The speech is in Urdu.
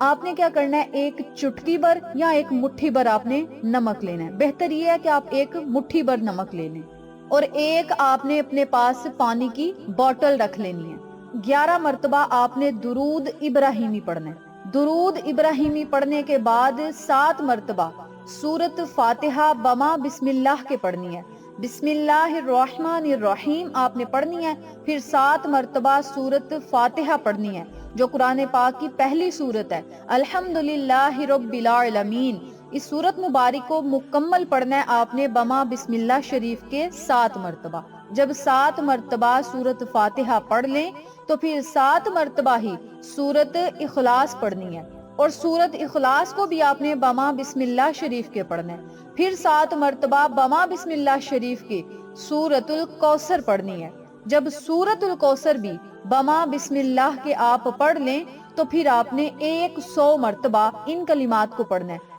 آپ نے کیا کرنا ہے، ایک چٹکی بھر یا ایک مٹھی بھر آپ نے نمک لینا ہے۔ بہتر یہ ہے کہ آپ ایک مٹھی بھر نمک لے لیں، اور ایک آپ نے اپنے پاس پانی کی بوٹل رکھ لینی ہے۔ 11 مرتبہ آپ نے درود ابراہیمی پڑھنا ہے۔ درود ابراہیمی پڑھنے کے بعد 7 مرتبہ سورت فاتحہ بما بسم اللہ کے پڑھنی ہے۔ بسم اللہ الرحمن الرحیم آپ نے پڑھنی ہے، پھر 7 مرتبہ سورت فاتحہ پڑھنی ہے جو قرآن پاک کی پہلی سورت ہے۔ الحمدللہ رب العالمین، اس سورت مبارک کو مکمل پڑھنا ہے آپ نے بما بسم اللہ شریف کے 7 مرتبہ۔ جب 7 مرتبہ سورت فاتحہ پڑھ لیں تو پھر 7 مرتبہ ہی سورت اخلاص پڑھنی ہے، اور سورت اخلاص کو بھی آپ نے بما بسم اللہ شریف کے پڑھنا ہے۔ پھر 7 مرتبہ بما بسم اللہ شریف کی سورت الکوثر پڑھنی ہے۔ جب سورت الکوثر بھی بما بسم اللہ کے آپ پڑھ لیں تو پھر آپ نے 100 مرتبہ ان کلمات کو پڑھنا ہے۔